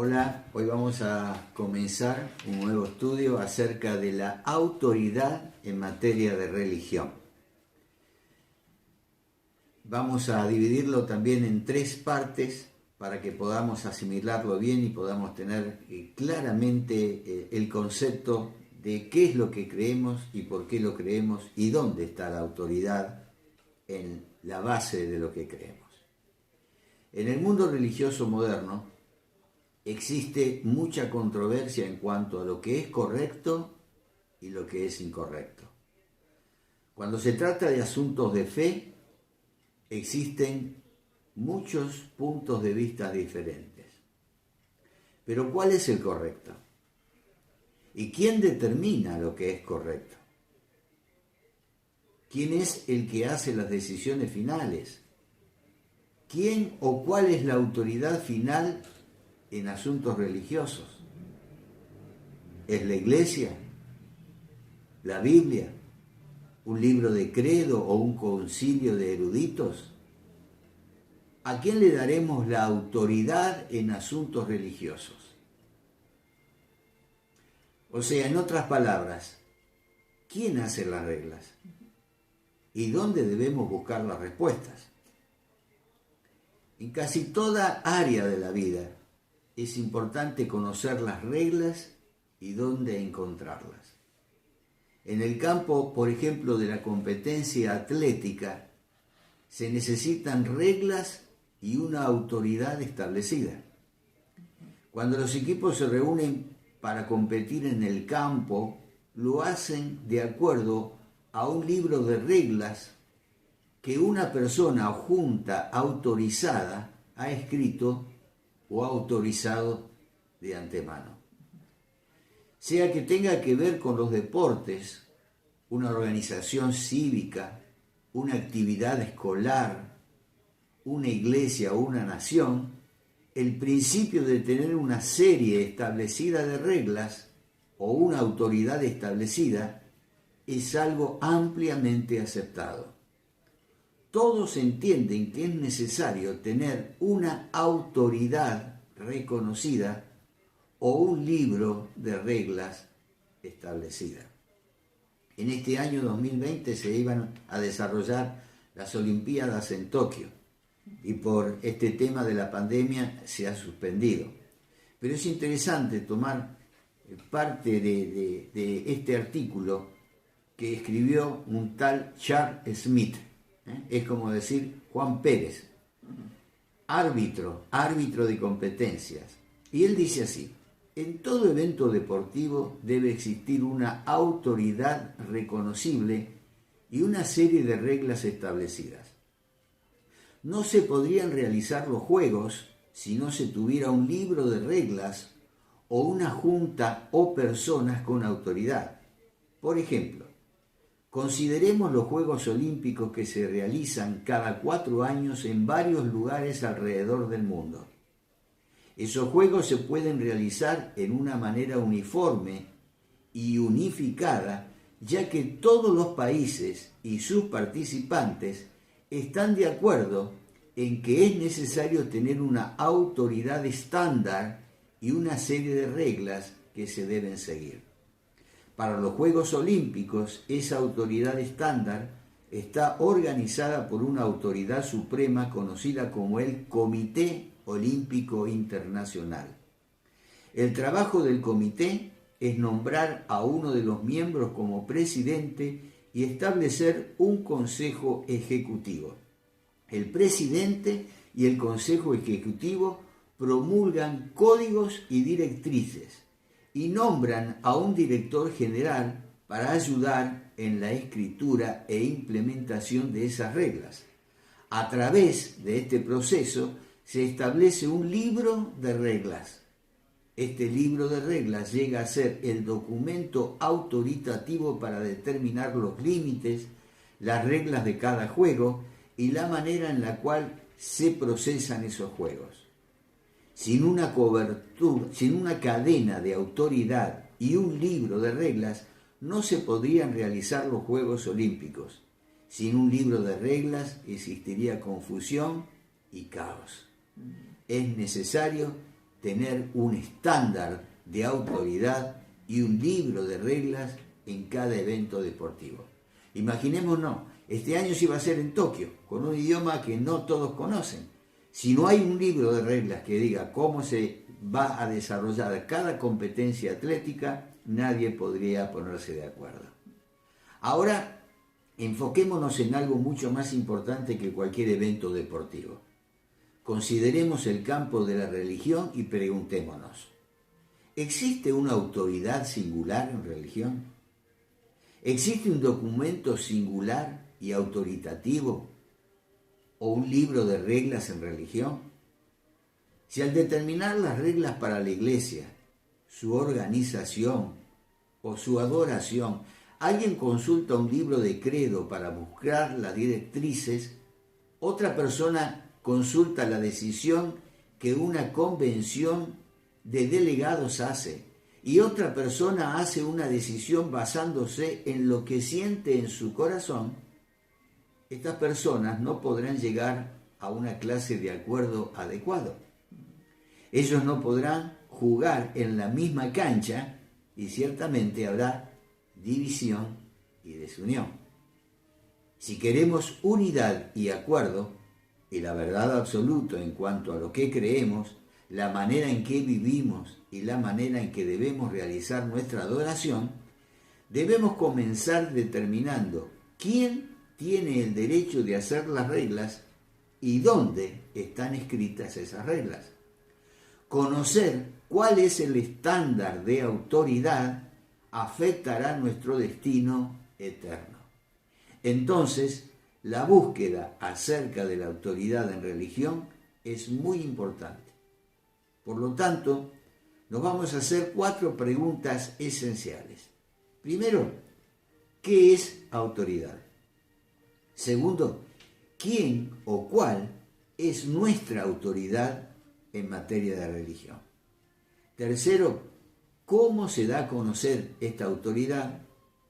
Hola, hoy vamos a comenzar un nuevo estudio acerca de la autoridad en materia de religión. Vamos a dividirlo también en tres partes para que podamos asimilarlo bien y podamos tener claramente el concepto de qué es lo que creemos y por qué lo creemos y dónde está la autoridad en la base de lo que creemos. En el mundo religioso moderno existe mucha controversia en cuanto a lo que es correcto y lo que es incorrecto. Cuando se trata de asuntos de fe, existen muchos puntos de vista diferentes. Pero ¿cuál es el correcto? ¿Y quién determina lo que es correcto? ¿Quién es el que hace las decisiones finales? ¿Quién o cuál es la autoridad final en asuntos religiosos? ¿Es la Iglesia? ¿La Biblia? ¿Un libro de credo o un concilio de eruditos? ¿A quién le daremos la autoridad en asuntos religiosos? O sea, en otras palabras, ¿quién hace las reglas? ¿Y dónde debemos buscar las respuestas? En casi toda área de la vida es importante conocer las reglas y dónde encontrarlas. En el campo, por ejemplo, de la competencia atlética, se necesitan reglas y una autoridad establecida. Cuando los equipos se reúnen para competir en el campo, lo hacen de acuerdo a un libro de reglas que una persona o junta autorizada ha escrito o autorizado de antemano. Sea que tenga que ver con los deportes, una organización cívica, una actividad escolar, una iglesia o una nación, el principio de tener una serie establecida de reglas o una autoridad establecida es algo ampliamente aceptado. Todos entienden que es necesario tener una autoridad reconocida o un libro de reglas establecida. En este año 2020 se iban a desarrollar las Olimpiadas en Tokio y por este tema de la pandemia se ha suspendido. Pero es interesante tomar parte de este artículo que escribió un tal Charles Smith. Es como decir Juan Pérez, árbitro de competencias. Y él dice así: en todo evento deportivo debe existir una autoridad reconocible y una serie de reglas establecidas. No se podrían realizar los juegos si no se tuviera un libro de reglas o una junta o personas con autoridad. Por ejemplo, consideremos los Juegos Olímpicos que se realizan cada 4 años en varios lugares alrededor del mundo. Esos juegos se pueden realizar en una manera uniforme y unificada, ya que todos los países y sus participantes están de acuerdo en que es necesario tener una autoridad estándar y una serie de reglas que se deben seguir. Para los Juegos Olímpicos, esa autoridad estándar está organizada por una autoridad suprema conocida como el Comité Olímpico Internacional. El trabajo del comité es nombrar a uno de los miembros como presidente y establecer un consejo ejecutivo. El presidente y el consejo ejecutivo promulgan códigos y directrices y nombran a un director general para ayudar en la escritura e implementación de esas reglas. A través de este proceso se establece un libro de reglas. Este libro de reglas llega a ser el documento autoritativo para determinar los límites, las reglas de cada juego y la manera en la cual se procesan esos juegos. Sin una cobertura, sin una cadena de autoridad y un libro de reglas, no se podrían realizar los Juegos Olímpicos. Sin un libro de reglas existiría confusión y caos. Es necesario tener un estándar de autoridad y un libro de reglas en cada evento deportivo. Imaginémonos, este año se iba a hacer en Tokio, con un idioma que no todos conocen. Si no hay un libro de reglas que diga cómo se va a desarrollar cada competencia atlética, nadie podría ponerse de acuerdo. Ahora, enfoquémonos en algo mucho más importante que cualquier evento deportivo. Consideremos el campo de la religión y preguntémonos, ¿existe una autoridad singular en religión? ¿Existe un documento singular y autoritativo o un libro de reglas en religión? Si al determinar las reglas para la iglesia, su organización o su adoración, alguien consulta un libro de credo para buscar las directrices, otra persona consulta la decisión que una convención de delegados hace y otra persona hace una decisión basándose en lo que siente en su corazón, estas personas no podrán llegar a una clase de acuerdo adecuado. Ellos no podrán jugar en la misma cancha y ciertamente habrá división y desunión. Si queremos unidad y acuerdo y la verdad absoluta en cuanto a lo que creemos, la manera en que vivimos y la manera en que debemos realizar nuestra adoración, debemos comenzar determinando quién tiene el derecho de hacer las reglas y dónde están escritas esas reglas. Conocer cuál es el estándar de autoridad afectará nuestro destino eterno. Entonces, la búsqueda acerca de la autoridad en religión es muy importante. Por lo tanto, nos vamos a hacer 4 preguntas esenciales. Primero, ¿qué es autoridad? Segundo, ¿quién o cuál es nuestra autoridad en materia de religión? Tercero, ¿cómo se da a conocer esta autoridad?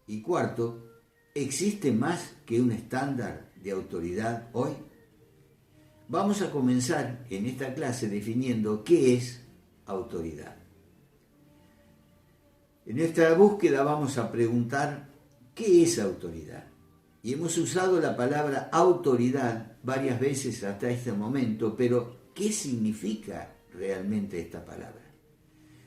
Y cuarto, ¿existe más que un estándar de autoridad hoy? Vamos a comenzar en esta clase definiendo qué es autoridad. En esta búsqueda vamos a preguntar ¿qué es autoridad? Y hemos usado la palabra autoridad varias veces hasta este momento, pero ¿qué significa realmente esta palabra?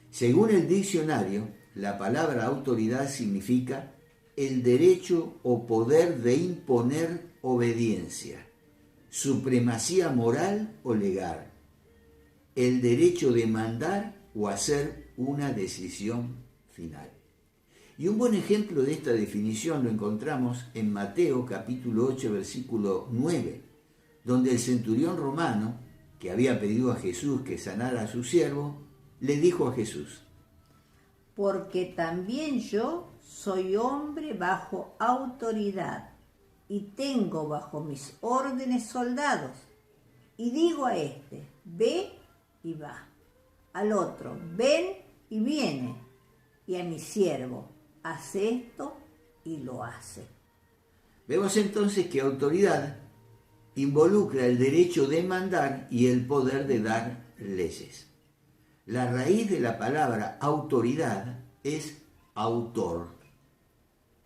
Según el diccionario, la palabra autoridad significa el derecho o poder de imponer obediencia, supremacía moral o legal, el derecho de mandar o hacer una decisión final. Y un buen ejemplo de esta definición lo encontramos en Mateo capítulo 8, versículo 9, donde el centurión romano, que había pedido a Jesús que sanara a su siervo, le dijo a Jesús: porque también yo soy hombre bajo autoridad y tengo bajo mis órdenes soldados. Y digo a este, ve y va, al otro, ven y viene, y a mi siervo, hace esto y lo hace. Vemos entonces que autoridad involucra el derecho de mandar y el poder de dar leyes. La raíz de la palabra autoridad es autor.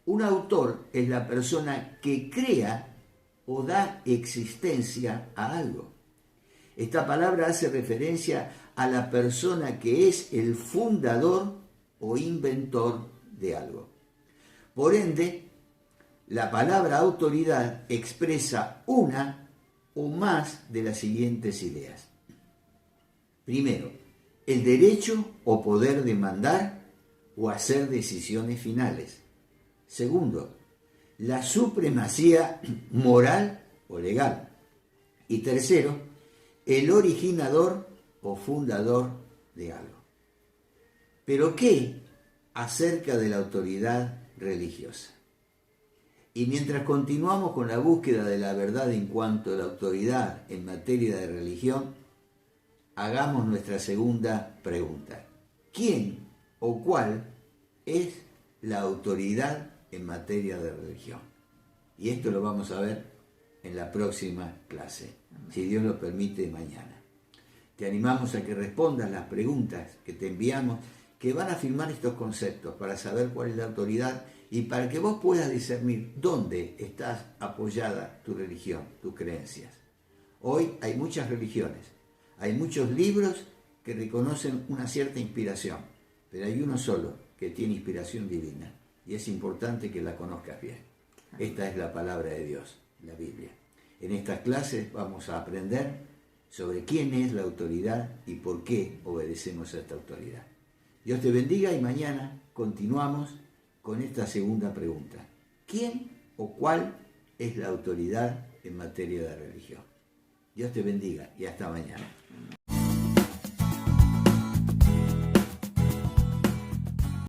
Un autor es la persona que crea o da existencia a algo. Esta palabra hace referencia a la persona que es el fundador o inventor de algo. Por ende, la palabra autoridad expresa una o más de las siguientes ideas. Primero, el derecho o poder de mandar o hacer decisiones finales. Segundo, la supremacía moral o legal. Y tercero, el originador o fundador de algo. ¿Pero qué acerca de la autoridad religiosa? Y mientras continuamos con la búsqueda de la verdad en cuanto a la autoridad en materia de religión, hagamos nuestra segunda pregunta. ¿Quién o cuál es la autoridad en materia de religión? Y esto lo vamos a ver en la próxima clase, si Dios lo permite, mañana. Te animamos a que respondas las preguntas que te enviamos, que van a afirmar estos conceptos para saber cuál es la autoridad y para que vos puedas discernir dónde estás apoyada tu religión, tus creencias. Hoy hay muchas religiones, hay muchos libros que reconocen una cierta inspiración, pero hay uno solo que tiene inspiración divina y es importante que la conozcas bien. Esta es la palabra de Dios, la Biblia. En estas clases vamos a aprender sobre quién es la autoridad y por qué obedecemos a esta autoridad. Dios te bendiga y mañana continuamos con esta segunda pregunta. ¿Quién o cuál es la autoridad en materia de religión? Dios te bendiga y hasta mañana.